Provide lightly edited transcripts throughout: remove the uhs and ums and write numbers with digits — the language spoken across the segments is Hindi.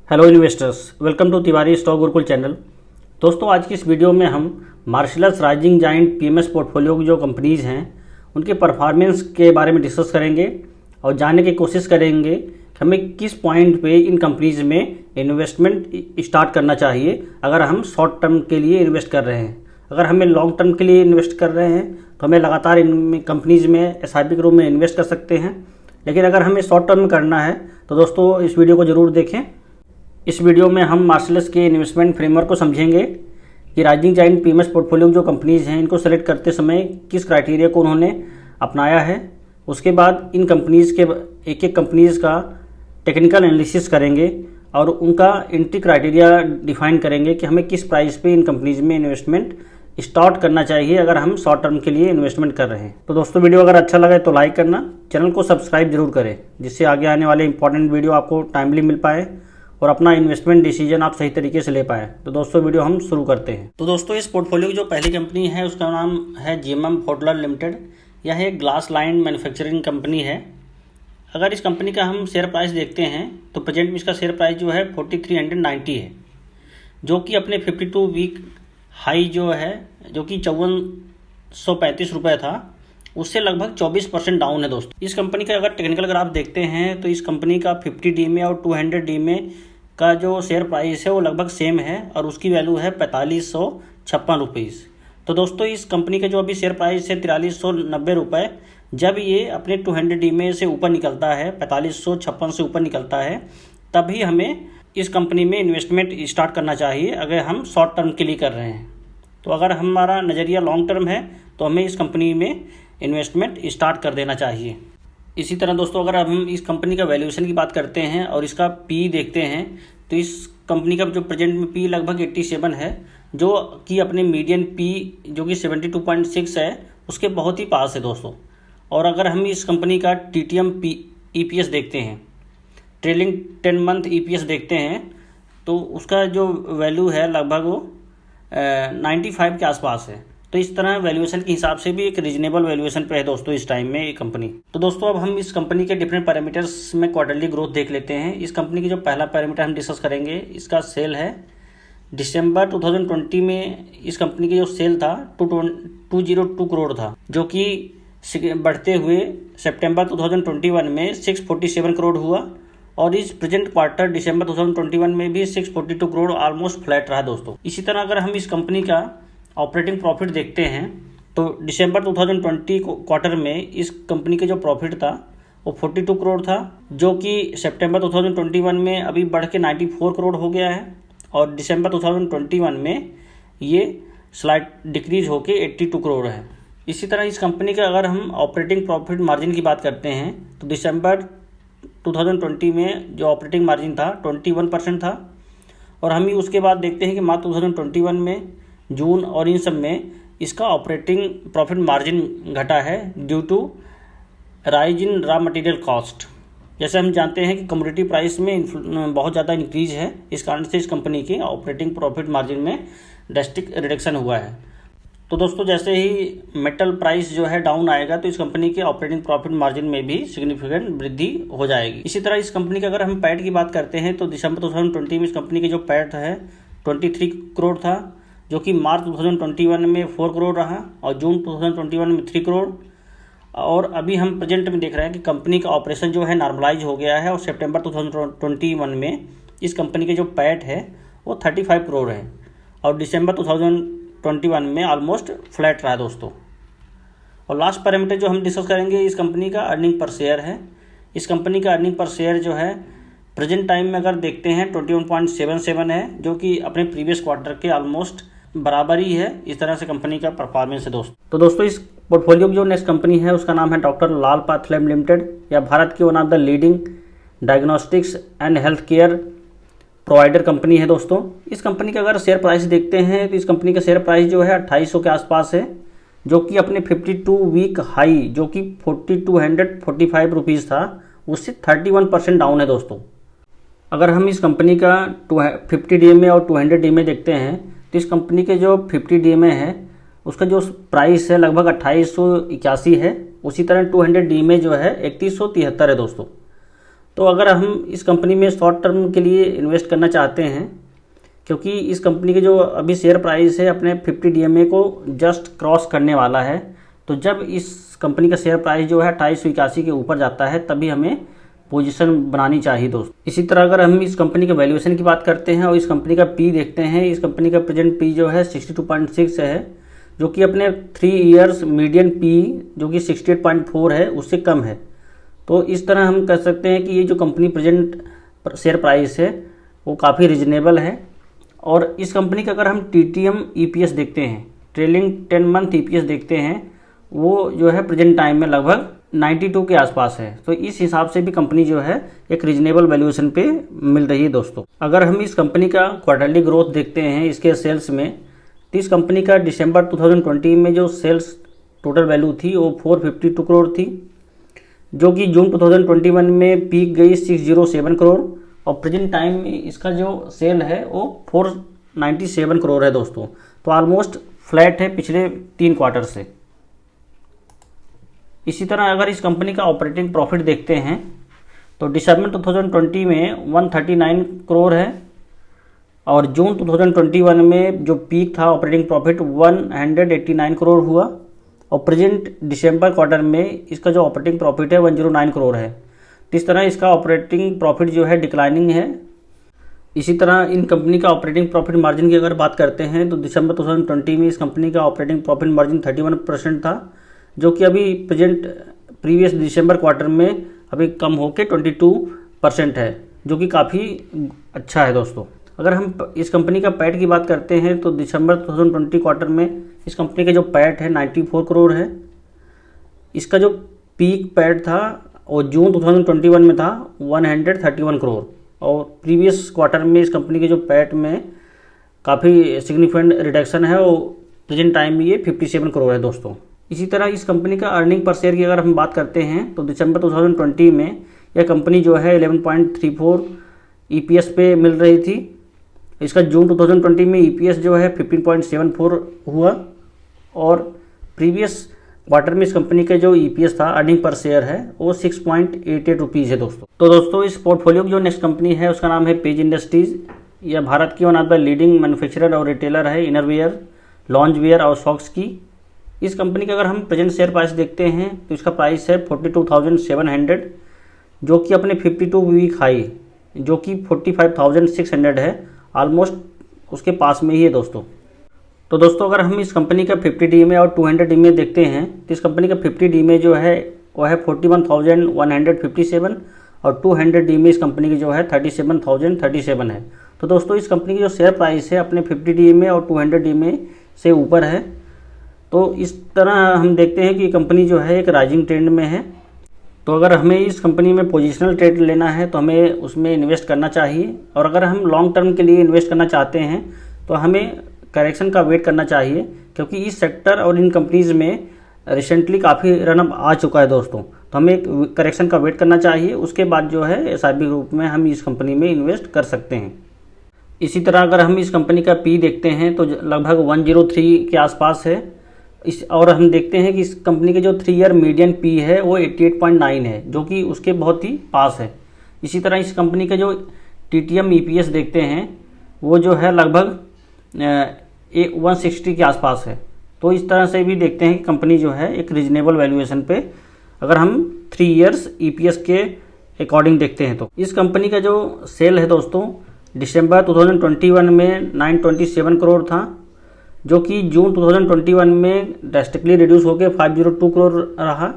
Hello investors, welcome to Tiwari stock Gurukul channel. दोस्तों, आज की इस वीडियो में हम Marcellus rising giant PMS portfolio की जो कंपनीज़ हैं उनके परफॉर्मेंस के बारे में डिस्कस करेंगे और जानने की कोशिश करेंगे कि हमें किस पॉइंट पे इन कंपनीज़ में इन्वेस्टमेंट स्टार्ट करना चाहिए अगर हम शॉर्ट टर्म के लिए इन्वेस्ट कर रहे हैं। अगर हमें लॉन्ग टर्म के लिए इन्वेस्ट कर रहे हैं तो हमें लगातार इन कंपनीज़ में एसआईपी के रूप में इन्वेस्ट कर सकते हैं, लेकिन अगर हमें शॉर्ट टर्म में करना है तो दोस्तों इस वीडियो को ज़रूर देखें। इस वीडियो में हम मार्शलस के इन्वेस्टमेंट फ्रेमवर्क को समझेंगे कि राइजिंग जायंट पीएमएस पोर्टफोलियो जो कंपनीज़ हैं इनको सेलेक्ट करते समय किस क्राइटेरिया को उन्होंने अपनाया है। उसके बाद इन कंपनीज़ के एक एक कंपनीज़ का टेक्निकल एनालिसिस करेंगे और उनका एंट्री क्राइटेरिया डिफाइन करेंगे कि हमें किस प्राइस पे इन कंपनीज़ में इन्वेस्टमेंट स्टार्ट करना चाहिए अगर हम शॉर्ट टर्म के लिए इन्वेस्टमेंट कर रहे हैं। तो दोस्तों, वीडियो अगर अच्छा लगे तो लाइक करना, चैनल को सब्सक्राइब जरूर करें जिससे आगे आने वाले इंपॉर्टेंट वीडियो आपको टाइमली मिल पाए और अपना इन्वेस्टमेंट डिसीजन आप सही तरीके से ले पाए। तो दोस्तों, वीडियो हम शुरू करते हैं। तो दोस्तों, इस पोर्टफोलियो की जो पहली कंपनी है उसका नाम है जीएमएम फोडलर लिमिटेड। यह एक ग्लास लाइन मैन्युफैक्चरिंग कंपनी है। अगर इस कंपनी का हम शेयर प्राइस देखते हैं तो प्रेजेंट में इसका शेयर प्राइस जो है 4390 है, जो कि अपने 52 वीक हाई जो है जो कि 5435 रुपये था उससे लगभग 24% डाउन है। दोस्तों, इस कंपनी का अगर टेक्निकल ग्राफ देखते हैं तो इस कंपनी का 50 में और 200 में का जो शेयर प्राइस है वो लगभग सेम है और उसकी वैल्यू है 4556 रुपीज़। तो दोस्तों, इस कंपनी का जो अभी शेयर प्राइस है 4390 रुपये, जब ये अपने 200 में से ऊपर निकलता है, 4556 से ऊपर निकलता है, तभी हमें इस कंपनी में इन्वेस्टमेंट स्टार्ट करना चाहिए अगर हम शॉर्ट टर्म के लिए कर रहे हैं। तो अगर हमारा नज़रिया लॉन्ग टर्म है तो हमें इस कंपनी में इन्वेस्टमेंट स्टार्ट कर देना चाहिए। इसी तरह दोस्तों, अगर हम इस कंपनी का वैल्यूएशन की बात करते हैं और इसका पी देखते हैं तो इस कंपनी का जो प्रेजेंट में पी लगभग 87 है, जो कि अपने मीडियन पी जो कि 72.6 है उसके बहुत ही पास है दोस्तों। और अगर हम इस कंपनी का टीटीएम ईपीएस देखते हैं, ट्रेलिंग 10 मंथ ईपीएस देखते हैं, तो उसका जो वैल्यू है लगभग वो 95 के आसपास है। तो इस तरह वैल्यूएशन के हिसाब से भी एक रीजनेबल वैल्यूएशन पे है दोस्तों इस टाइम में ये कंपनी। तो दोस्तों, अब हम इस कंपनी के डिफरेंट पैरामीटर्स में क्वार्टरली ग्रोथ देख लेते हैं। इस कंपनी की जो पहला पैरामीटर हम डिस्कस करेंगे, इसका सेल है। दिसंबर 2020 में इस कंपनी की जो सेल था 202 करोड़ था, जो कि बढ़ते हुए सितंबर 2021 में 647 करोड़ हुआ और इस प्रेजेंट क्वार्टर दिसंबर 2021 में भी 642 करोड़ ऑलमोस्ट फ्लैट रहा दोस्तों। इसी तरह अगर हम इस कंपनी का ऑपरेटिंग प्रॉफिट देखते हैं तो दिसंबर 2020 क्वार्टर में इस कंपनी का जो प्रॉफिट था वो 42 करोड़ था, जो कि सितंबर 2021 में अभी बढ़ के 94 करोड़ हो गया है और दिसंबर 2021 में ये स्लाइट डिक्रीज होके 82 करोड़ है। इसी तरह इस कंपनी का अगर हम ऑपरेटिंग प्रॉफिट मार्जिन की बात करते हैं तो दिसंबर 2020 में जो ऑपरेटिंग मार्जिन था 21% था और हम ही उसके बाद देखते हैं कि मार्च 2021 में जून और इन सब में इसका ऑपरेटिंग प्रॉफिट मार्जिन घटा है due to rise in raw material cost. जैसे हम जानते हैं कि कमोडिटी प्राइस में बहुत ज़्यादा इंक्रीज है, इस कारण से इस कंपनी की ऑपरेटिंग प्रॉफिट मार्जिन में ड्रास्टिक रिडक्शन हुआ है। तो दोस्तों, जैसे ही मेटल प्राइस जो है डाउन आएगा तो इस कंपनी के ऑपरेटिंग प्रॉफिट मार्जिन में भी सिग्निफिकेंट वृद्धि हो जाएगी। इसी तरह इस कंपनी का अगर हम पैट की बात करते हैं तो दिसंबर 2020 में इस कंपनी की जो पैट है 23 करोड़ था, जो कि मार्च 2021 में 4 करोड़ रहा और जून 2021 में 3 करोड़। और अभी हम प्रेजेंट में देख रहे हैं कि कंपनी का ऑपरेशन जो है नॉर्मलाइज हो गया है और सितंबर 2021 में इस कंपनी के जो पैट है वो 35 करोड़ है और दिसंबर 2021 में ऑलमोस्ट फ्लैट रहा दोस्तों। और लास्ट पैरामीटर जो हम डिस्कस करेंगे इस कंपनी का अर्निंग पर शेयर है। इस कंपनी का अर्निंग पर शेयर जो है प्रेजेंट टाइम में अगर देखते हैं 21.77 है, जो कि अपने प्रीवियस क्वार्टर के ऑलमोस्ट बराबर ही है। इस तरह से कंपनी का परफॉर्मेंस है दोस्तों। तो दोस्तों, इस पोर्टफोलियो की जो नेक्स्ट कंपनी है उसका नाम है डॉक्टर लाल पाथलैब लिमिटेड। या भारत की one of the leading diagnostics and health care provider company है दोस्तों। इस कंपनी का अगर शेयर प्राइस देखते हैं तो इस कंपनी का शेयर प्राइस जो है 2800 के आसपास है, जो कि अपने 52 वीक हाई जो कि 4245 रुपीज़ था उससे 31% डाउन है दोस्तों। अगर हम इस कंपनी का 50 DMA और 200 DMA देखते हैं तो इस कंपनी के जो 50 DMA है उसका जो प्राइस है लगभग 2881 है। उसी तरह 200 DMA जो है 3173 है दोस्तों। तो अगर हम इस कंपनी में शॉर्ट टर्म के लिए इन्वेस्ट करना चाहते हैं, क्योंकि इस कंपनी के जो अभी शेयर प्राइस है अपने 50 DMA को जस्ट क्रॉस करने वाला है, तो जब इस कंपनी का शेयर प्राइस जो है 2881 के ऊपर जाता है तभी हमें पोजीशन बनानी चाहिए दोस्तों। इसी तरह अगर हम इस कंपनी के वैल्यूएशन की बात करते हैं और इस कंपनी का पी देखते हैं, इस कंपनी का प्रेजेंट पी जो है 62.6 है, जो कि अपने 3 ईयर्स मीडियन पी जो कि 68.4 है उससे कम है। तो इस तरह हम कह सकते हैं कि ये जो कंपनी प्रेजेंट शेयर प्राइस है वो काफ़ी रिजनेबल है। और इस कंपनी का अगर हम TTM EPS देखते हैं, ट्रेलिंग 10 मंथ EPS देखते हैं, वो जो है प्रेजेंट टाइम में लगभग 92 के आसपास है। तो इस हिसाब से भी कंपनी जो है एक रीजनेबल वैल्यूएशन पे मिल रही है दोस्तों। अगर हम इस कंपनी का क्वार्टरली ग्रोथ देखते हैं इसके सेल्स में, तो इस कंपनी का दिसंबर 2020 में जो सेल्स टोटल वैल्यू थी वो 452 करोड़ थी, जो कि जून 2021 में पीक गई 607 करोड़, और प्रेजेंट टाइम में इसका जो सेल है वो 497 करोड़ है दोस्तों। तो ऑलमोस्ट फ्लैट है पिछले 3 क्वार्टर से। इसी तरह अगर इस कंपनी का ऑपरेटिंग प्रॉफिट देखते हैं तो दिसंबर 2020 में 139 करोड़ है, और जून 2021 में जो पीक था ऑपरेटिंग प्रॉफिट 189 करोड़ हुआ, और प्रेजेंट दिसंबर क्वार्टर में इसका जो ऑपरेटिंग प्रॉफिट है 109 करोड़ है। तो इस तरह इसका ऑपरेटिंग प्रॉफिट जो है डिक्लाइनिंग है। इसी तरह इन कंपनी का ऑपरेटिंग प्रॉफिट मार्जिन की अगर बात करते हैं तो दिसंबर 2020 में इस कंपनी का ऑपरेटिंग प्रॉफिट मार्जिन 31% था, जो कि अभी प्रीवियस दिसंबर क्वार्टर में अभी कम होकर 22% है, जो कि काफ़ी अच्छा है दोस्तों। अगर हम इस कंपनी का पैट की बात करते हैं तो दिसंबर 2020 क्वार्टर में इस कंपनी का जो पैट है 94 करोड़ है। इसका जो पीक पैट था वो जून 2021 में था 131 करोड़, और प्रीवियस क्वार्टर में इस कंपनी के जो पैट में काफ़ी सिग्निफिकेंट रिडक्शन है, वो प्रेजेंट टाइम में ये 57 करोड़ है दोस्तों। इसी तरह इस कंपनी का अर्निंग पर शेयर की अगर हम बात करते हैं तो दिसंबर 2020 में यह कंपनी जो है 11.34 EPS पे मिल रही थी। इसका जून 2020 में EPS जो है 15.74 हुआ, और प्रीवियस क्वार्टर में इस कंपनी का जो EPS था अर्निंग पर शेयर है वो 6.88 रुपीज़ है दोस्तों। तो दोस्तों इस पोर्टफोलियो की जो नेक्स्ट कंपनी है उसका नाम है पेज इंडस्ट्रीज़। यह भारत की one of the leading manufacturer और रिटेलर है इनरवियर, लॉन्ज वेयर और सॉक्स की। इस कंपनी का अगर हम प्रेजेंट शेयर प्राइस देखते हैं तो इसका प्राइस है 42,700, जो कि अपने 52 वीक हाई जो कि 45,600 है, ऑलमोस्ट उसके पास में ही है दोस्तों। तो दोस्तों अगर हम इस कंपनी का 50 DMA और 200 DMA देखते हैं तो इस कंपनी का 50 DMA जो है वो है 41,157, और 200 DMA इस कंपनी की जो है 37,037 है। तो दोस्तों इस कंपनी की जो शेयर प्राइस है अपने 50 DMA और 200 DMA से ऊपर है। तो इस तरह हम देखते हैं कि कंपनी जो है एक राइजिंग ट्रेंड में है। तो अगर हमें इस कंपनी में पोजिशनल ट्रेड लेना है तो हमें उसमें इन्वेस्ट करना चाहिए, और अगर हम लॉन्ग टर्म के लिए इन्वेस्ट करना चाहते हैं तो हमें करेक्शन का वेट करना चाहिए, क्योंकि इस सेक्टर और इन कंपनीज़ में रिसेंटली काफ़ी रनअप आ चुका है दोस्तों। तो हमें एक करेक्शन का वेट करना चाहिए, उसके बाद जो है SIP ग्रुप में हम इस कंपनी में इन्वेस्ट कर सकते हैं। इसी तरह अगर हम इस कंपनी का पी देखते हैं तो लगभग 103 के आसपास है। और हम देखते हैं कि इस कंपनी के जो 3 ईयर मीडियन पी है वो 88.9 है, जो कि उसके बहुत ही पास है। इसी तरह इस कंपनी का जो TTM EPS देखते हैं वो जो है लगभग 160 के आसपास है। तो इस तरह से भी देखते हैं कि कंपनी जो है एक रीजनेबल वैल्यूएशन पे अगर हम 3 ईयर्स EPS के अकॉर्डिंग देखते हैं। तो इस कंपनी का जो सेल है दोस्तों दिसंबर 2021 में 927 करोड़ था, जो कि जून 2021 में ड्रास्टिकली रिड्यूस होकर 502 करोड़ रहा,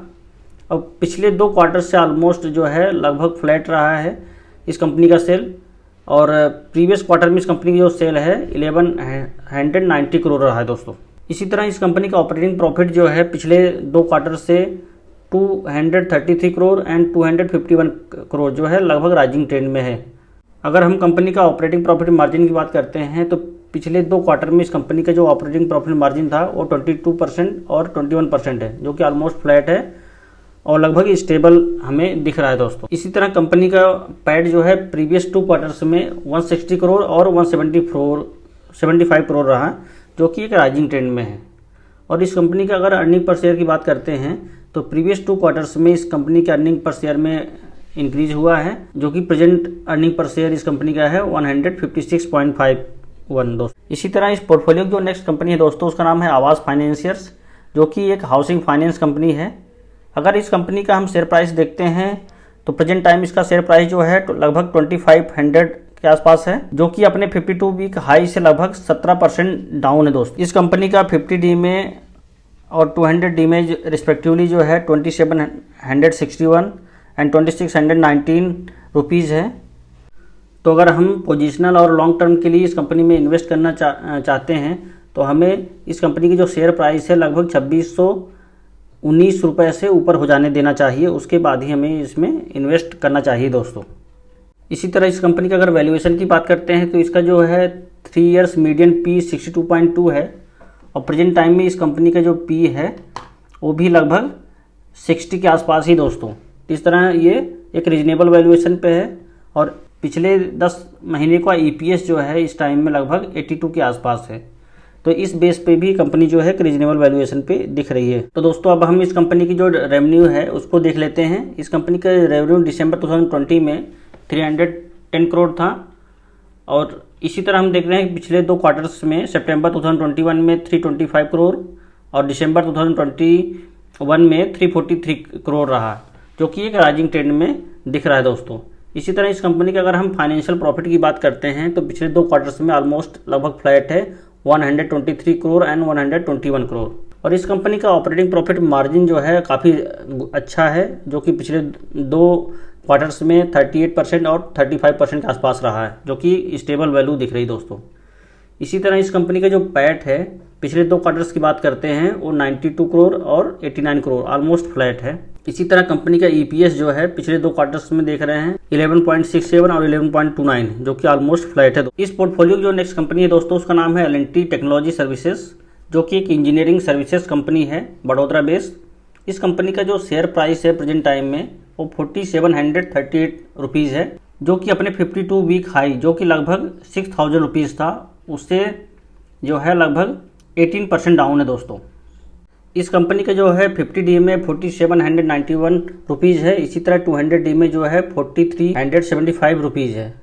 और पिछले 2 क्वार्टर से ऑलमोस्ट जो है लगभग फ्लैट रहा है इस कंपनी का सेल, और प्रीवियस क्वार्टर में इस कंपनी की जो सेल है 1190 करोड़ रहा है दोस्तों। इसी तरह इस कंपनी का ऑपरेटिंग प्रॉफिट जो है पिछले 2 क्वार्टर से 233 करोड़ एंड 251 करोड़ जो है लगभग राइजिंग ट्रेंड में है। अगर हम कंपनी का ऑपरेटिंग प्रॉफिट मार्जिन की बात करते हैं तो पिछले 2 क्वार्टर में इस कंपनी का जो ऑपरेटिंग प्रॉफिट मार्जिन था वो 22% और 21% है, जो कि ऑलमोस्ट फ्लैट है और लगभग स्टेबल हमें दिख रहा है दोस्तों। इसी तरह कंपनी का पैड जो है प्रीवियस 2 क्वार्टर्स में 160 करोड़ और 175 करोड़ रहा, जो कि एक राइजिंग ट्रेंड में है। और इस कंपनी का अगर अर्निंग पर शेयर की बात करते हैं तो प्रीवियस 2 क्वार्टर्स में इस कंपनी के अर्निंग पर शेयर में इंक्रीज हुआ है, जो कि प्रेजेंट अर्निंग पर शेयर इस कंपनी का है 156.51 दोस्तों। इसी तरह इस पोर्टफोलियो की जो नेक्स्ट कंपनी है दोस्तों, उसका नाम है आवास फाइनेंसियर्स, जो कि एक हाउसिंग फाइनेंस कंपनी है। अगर इस कंपनी का हम शेयर प्राइस देखते हैं तो प्रेजेंट टाइम इसका शेयर प्राइस जो है लगभग 2500 के आसपास है, जो कि अपने 52 वीक हाई से लगभग 17% डाउन है दोस्तों। इस कंपनी का 50 डी में और 200 डी में रिस्पेक्टिवली जो है 2761 एंड 2619 रुपीज़ है। तो अगर हम पोजिशनल और लॉन्ग टर्म के लिए इस कंपनी में इन्वेस्ट करना चाहते हैं तो हमें इस कंपनी की जो शेयर प्राइस है लगभग 2619 रुपये से ऊपर हो जाने देना चाहिए, उसके बाद ही हमें इसमें इन्वेस्ट करना चाहिए दोस्तों। इसी तरह इस कंपनी का अगर वैल्यूएशन की बात करते हैं तो इसका जो है 3 ईयर्स मीडियन पी 62.2 है और प्रेजेंट टाइम में इस कंपनी का जो पी है वो भी लगभग 60 के आसपास ही दोस्तों। इस तरह ये एक रीजनेबल वैल्यूएशन पे है और पिछले 10 महीने का ईपीएस जो है इस टाइम में लगभग 82 के आसपास है। तो इस बेस पे भी कंपनी जो है रीजनेबल वैल्यूएशन पे दिख रही है। तो दोस्तों अब हम इस कंपनी की जो रेवेन्यू है उसको देख लेते हैं। इस कंपनी का रेवेन्यू दिसंबर 2020 में 310 करोड़ था और इसी तरह हम देख रहे हैं पिछले 2 क्वार्टर्स में सितंबर 2021 में 325 करोड़ और दिसंबर 2021 में 343 करोड़ रहा, जो कि एक राइजिंग ट्रेंड में दिख रहा है दोस्तों। इसी तरह इस कंपनी का अगर हम फाइनेंशियल प्रॉफिट की बात करते हैं तो पिछले 2 क्वार्टर्स में ऑलमोस्ट लगभग फ्लैट है 123 करोड़ एंड 121 करोड़। और इस कंपनी का ऑपरेटिंग प्रॉफिट मार्जिन जो है काफ़ी अच्छा है, जो कि पिछले 2 क्वार्टर्स में 38% और 35% के आसपास रहा है, जो कि स्टेबल वैल्यू दिख रही दोस्तों। इसी तरह इस कंपनी का जो पैट है पिछले 2 क्वार्टर्स की बात करते हैं वो 92 करोड़ और 89 करोड़ ऑलमोस्ट फ्लैट है। इसी तरह कंपनी का ईपीएस जो है पिछले 2 क्वार्टर्स में देख रहे हैं 11.67 और 11.29, जो कि ऑलमोस्ट फ्लैट है। इस पोर्टफोलियो की जो नेक्स्ट कंपनी है दोस्तों उसका नाम है एल&टी टेक्नोलॉजी सर्विसेज, जो कि एक इंजीनियरिंग सर्विसेज कंपनी है बड़ौदा बेस्ड। इस कंपनी का जो शेयर प्राइस है प्रेजेंट टाइम में वो 4738 रुपीज़ है, जो कि अपने 52 वीक हाई जो कि लगभग 6000 रुपीज़ था उससे जो है लगभग 18% डाउन है दोस्तों। इस कंपनी का जो है 50 डी में 4791 रुपीज़ है, इसी तरह 200 डी में जो है 4375 रुपीज़ है।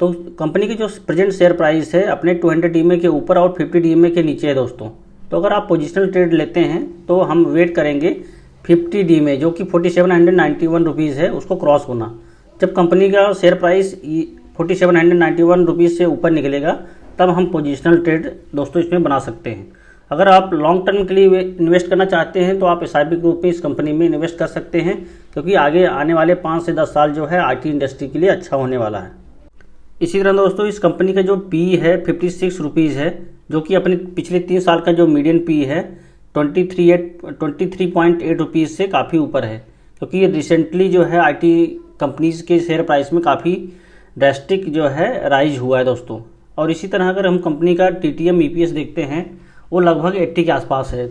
तो कंपनी की जो प्रेजेंट शेयर प्राइस है अपने 200 डी में के ऊपर और 50 डी में के नीचे है दोस्तों। तो अगर आप पोजिशनल ट्रेड लेते हैं तो हम वेट करेंगे 50 डी में, जो कि 4791 रुपीज़ है, उसको क्रॉस होना। जब कंपनी का शेयर प्राइस 4791 रुपीज़ से ऊपर निकलेगा तब हम पोजिशनल ट्रेड दोस्तों इसमें बना सकते हैं। अगर आप लॉन्ग टर्म के लिए इन्वेस्ट करना चाहते हैं तो आप एसआईपी के रूप में इस कंपनी में इन्वेस्ट कर सकते हैं, क्योंकि आगे आने वाले 5 से 10 साल जो है आईटी इंडस्ट्री के लिए अच्छा होने वाला है। इसी तरह दोस्तों इस कंपनी का जो पी है 56 रुपीज़ है, जो कि अपने पिछले 3 साल का जो मीडियन पी है 23.8 रुपीज़ से काफ़ी ऊपर है, क्योंकि ये रिसेंटली जो है आईटी कंपनीज के शेयर प्राइस में काफ़ी ड्रास्टिक जो है राइज हुआ है दोस्तों। और इसी तरह अगर हम कंपनी का टीटीएम ईपीएस देखते हैं वो लगभग 80 के आसपास है।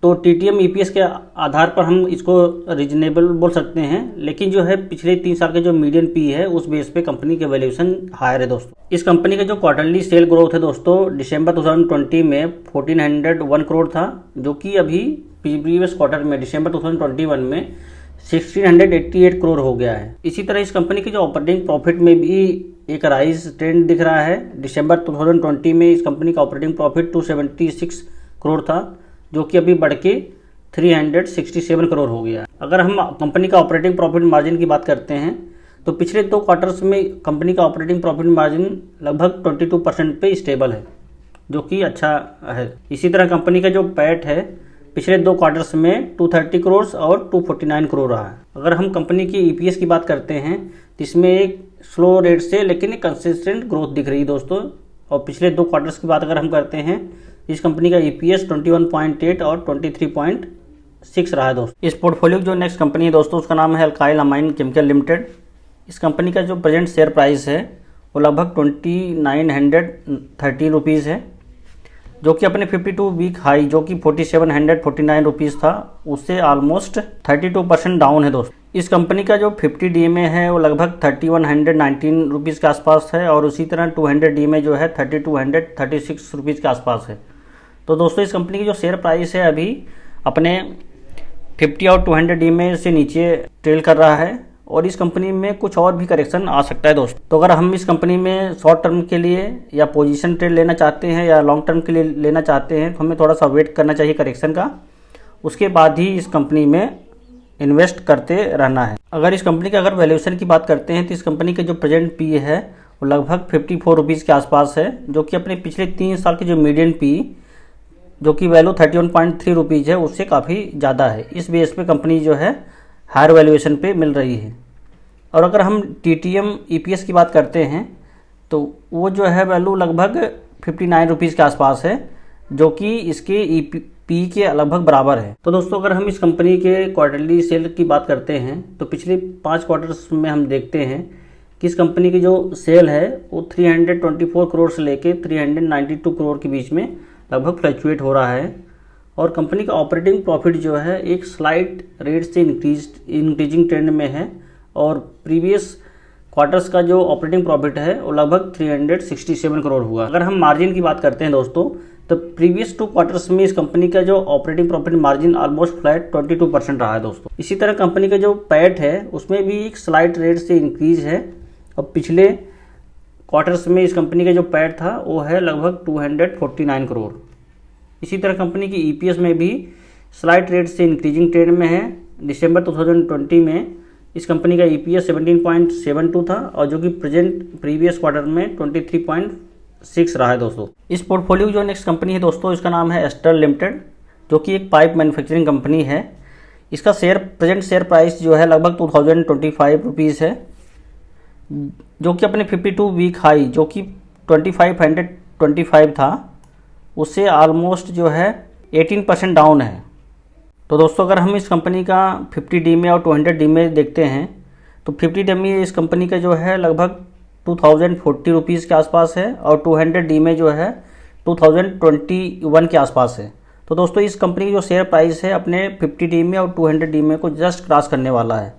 तो टीटीएम ईपीएस के आधार पर हम इसको रीजनेबल बोल सकते हैं, लेकिन जो है पिछले 3 साल का जो मीडियन पी है उस बेस पे कंपनी के वैल्यूएशन हायर है दोस्तों। इस कंपनी का जो क्वार्टरली सेल ग्रोथ है दोस्तों दिसंबर 2020 में 1401 करोड़ था, जो कि अभी प्रीवियस क्वार्टर में दिसंबर 2021 में 1688 करोड़ हो गया है। इसी तरह इस कंपनी के जो ऑपरेटिंग प्रॉफिट में भी एक राइज ट्रेंड दिख रहा है। दिसंबर 2020 में इस कंपनी का ऑपरेटिंग प्रॉफिट 276 करोड़ था, जो कि अभी बढ़ के 367 करोड़ हो गया। अगर हम कंपनी का ऑपरेटिंग प्रॉफिट मार्जिन की बात करते हैं तो पिछले 2 क्वार्टर्स में कंपनी का ऑपरेटिंग प्रॉफिट मार्जिन लगभग 22% पे स्टेबल है, जो कि अच्छा है। इसी तरह कंपनी का जो पैट है पिछले 2 क्वार्टर्स में 230 करोड़ और 249 करोड़ रहा है। अगर हम कंपनी की ईपीएस की बात करते हैं तो इसमें एक स्लो रेट से लेकिन एक कंसिस्टेंट ग्रोथ दिख रही है दोस्तों। और पिछले 2 क्वार्टर्स की बात अगर हम करते हैं इस कंपनी का ईपीएस 21.8 और 23.6 रहा है दोस्तों। इस पोर्टफोलियो की जो नेक्स्ट कंपनी है दोस्तों उसका नाम है अल्काइल अमाइन केमिकल लिमिटेड। इस कंपनी का जो प्रेजेंट शेयर प्राइस है वो लगभग 2930 रुपीज़ है, जो कि अपने 52 वीक हाई जो कि 4749 रुपीज़ था उससे ऑलमोस्ट 32% डाउन है दोस्तों। इस कंपनी का जो 50 डी में है वो लगभग 3119 रुपीज़ के आसपास है और उसी तरह 200 डी में जो है 3236 रुपीज़ के आसपास है। तो दोस्तों इस कंपनी की जो शेयर प्राइस है अभी अपने 50 और 200 डी में से नीचे ट्रेल कर रहा है और इस कंपनी में कुछ और भी करेक्शन आ सकता है दोस्तों। तो अगर हम इस कंपनी में शॉर्ट टर्म के लिए या पोजीशन ट्रेड लेना चाहते हैं या लॉन्ग टर्म के लिए लेना चाहते हैं तो हमें थोड़ा सा वेट करना चाहिए करेक्शन का, उसके बाद ही इस कंपनी में इन्वेस्ट करते रहना है। अगर इस कंपनी का अगर वैल्यूएशन की बात करते हैं तो इस कंपनी के जो प्रेजेंट पी है वो लगभग 54 रुपीज़ के आसपास है, जो कि अपने पिछले 3 साल की जो मीडियन पी जो कि वैल्यू 31.3 रुपीज़ है उससे काफ़ी ज़्यादा है। इस बेस पे कंपनी जो है हायर वैल्यूएशन पे मिल रही है। और अगर हम TTM EPS की बात करते हैं तो वो जो है वैल्यू लगभग 59 रुपीज़ के आसपास है, जो कि इसके पी के लगभग बराबर है। तो दोस्तों अगर हम इस कंपनी के क्वार्टरली सेल की बात करते हैं तो पिछले 5 क्वार्टर्स में हम देखते हैं कि इस कंपनी की जो सेल है वो 324 करोड़ से लेके 392 करोड़ के बीच में लगभग फ्लक्चुएट हो रहा है। और कंपनी का ऑपरेटिंग प्रॉफिट जो है एक स्लाइट रेट से इंक्रीजिंग ट्रेंड में है और प्रीवियस क्वार्टर्स का जो ऑपरेटिंग प्रॉफिट है वो लगभग 367 करोड़ हुआ। अगर हम मार्जिन की बात करते हैं दोस्तों तो प्रीवियस 2 क्वार्टर्स में इस कंपनी का जो operating profit margin almost flat 22% रहा है दोस्तों। इसी तरह कंपनी का जो पैट है उसमें भी एक स्लाइट रेट से इंक्रीज है और पिछले क्वार्टर्स में इस कंपनी का जो पैट था वो है लगभग 249 करोड़। इसी तरह कंपनी की EPS में भी स्लाइट रेट से इंक्रीजिंग ट्रेंड में है। दिसंबर 2020 में इस कंपनी का EPS 17.72 था और जो कि प्रीवियस क्वार्टर में 23.6 रहा है दोस्तों। इस पोर्टफोलियो जो नेक्स्ट कंपनी है दोस्तों इसका नाम है एस्टर लिमिटेड, जो कि एक पाइप मैन्युफैक्चरिंग कंपनी है। इसका प्रेजेंट शेयर प्राइस जो है लगभग 2025 रुपीज़ है, जो कि अपने 52 वीक हाई जो कि 2525 था उससे ऑलमोस्ट जो है 18% डाउन है। तो दोस्तों अगर हम इस कंपनी का 50D में और 200D में देखते हैं तो 50D में इस कंपनी का जो है लगभग 2040 रुपीज़ के आसपास है और 200D में जो है 2021 के आसपास है। तो दोस्तों इस कंपनी की जो शेयर प्राइस है अपने 50D में और 200D में को जस्ट क्रॉस करने वाला है।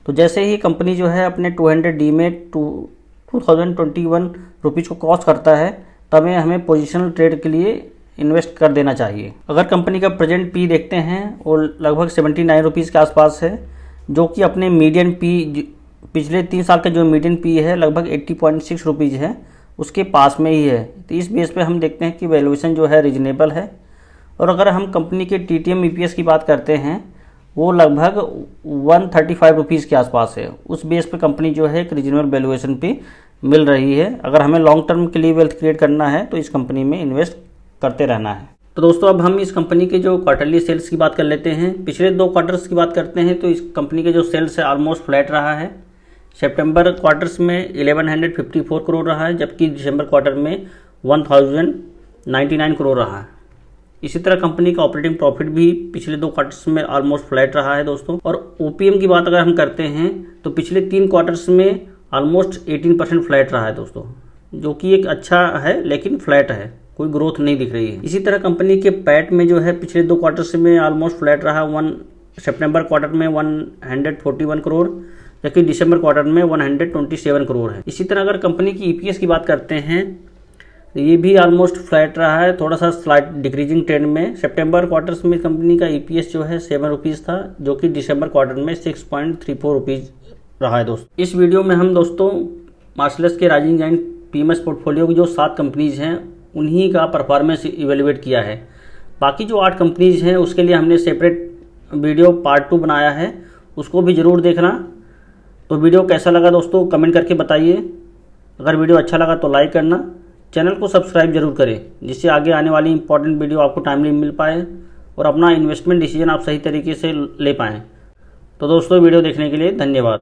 तो जैसे ही कंपनी जो है अपने 200D में 2021 रुपीज़ को क्रॉस करता है तब हमें पोजिशनल ट्रेड के लिए इन्वेस्ट कर देना चाहिए। अगर कंपनी का प्रेजेंट पी देखते हैं वो लगभग 79 रुपीज़ के आसपास है, जो कि अपने मीडियन पी पिछले 3 साल का जो मीडियन पी है लगभग 80.6 रुपीज़ है उसके पास में ही है। तो इस बेस पे हम देखते हैं कि वैल्यूएशन जो है रीजनेबल है। और अगर हम कंपनी के TTM EPS की बात करते हैं वो लगभग 135 रुपीज़ के आसपास है। उस बेस पे कंपनी जो है एक रीजनेबल वैल्यूएशन पे मिल रही है। अगर हमें लॉन्ग टर्म के लिए वेल्थ क्रिएट करना है तो इस कंपनी में इन्वेस्ट करते रहना है। तो दोस्तों अब हम इस कंपनी के जो क्वार्टरली सेल्स की बात कर लेते हैं। पिछले 2 क्वार्टर्स की बात करते हैं तो इस कंपनी के जो सेल्स है ऑलमोस्ट फ्लैट रहा है। सितंबर क्वार्टर्स में 1154 करोड़ रहा है, जबकि दिसंबर क्वार्टर में 1099 करोड़ रहा है। इसी तरह कंपनी का ऑपरेटिंग प्रॉफिट भी पिछले 2 क्वार्टर्स में ऑलमोस्ट फ्लैट रहा है दोस्तों। और OPM की बात अगर हम करते हैं तो पिछले 3 क्वार्टर्स में ऑलमोस्ट 18% फ्लैट रहा है दोस्तों, जो कि एक अच्छा है लेकिन फ्लैट है, कोई ग्रोथ नहीं दिख रही है। इसी तरह कंपनी के पैट में जो है पिछले 2 क्वार्टर्स में ऑलमोस्ट फ्लैट रहा। सितंबर क्वार्टर में 141 करोड़, जबकि दिसंबर क्वार्टर में 127 करोड़ है। इसी तरह अगर कंपनी की EPS की बात करते हैं तो ये भी ऑलमोस्ट फ्लैट रहा है, थोड़ा सा स्लाइट डिक्रीजिंग ट्रेंड में। सितंबर क्वार्टर्स में कंपनी का EPS जो है 7 रुपीज़ था, जो कि दिसंबर क्वार्टर में 6.34 रुपीज़ रहा है दोस्तों। इस वीडियो में हम दोस्तों मार्शलर्स के राइजिंग जायंट PMS पोर्टफोलियो की जो 7 कंपनीज हैं उन्हीं का परफॉर्मेंस इवेलुएट किया है। बाकी जो 8 कंपनीज हैं उसके लिए हमने सेपरेट वीडियो पार्ट 2 बनाया है, उसको भी ज़रूर देखना। तो वीडियो कैसा लगा दोस्तों कमेंट करके बताइए। अगर वीडियो अच्छा लगा तो लाइक करना, चैनल को सब्सक्राइब जरूर करें, जिससे आगे आने वाली इंपॉर्टेंट वीडियो आपको टाइमली मिल पाए और अपना इन्वेस्टमेंट डिसीजन आप सही तरीके से ले पाएँ। तो दोस्तों वीडियो देखने के लिए धन्यवाद।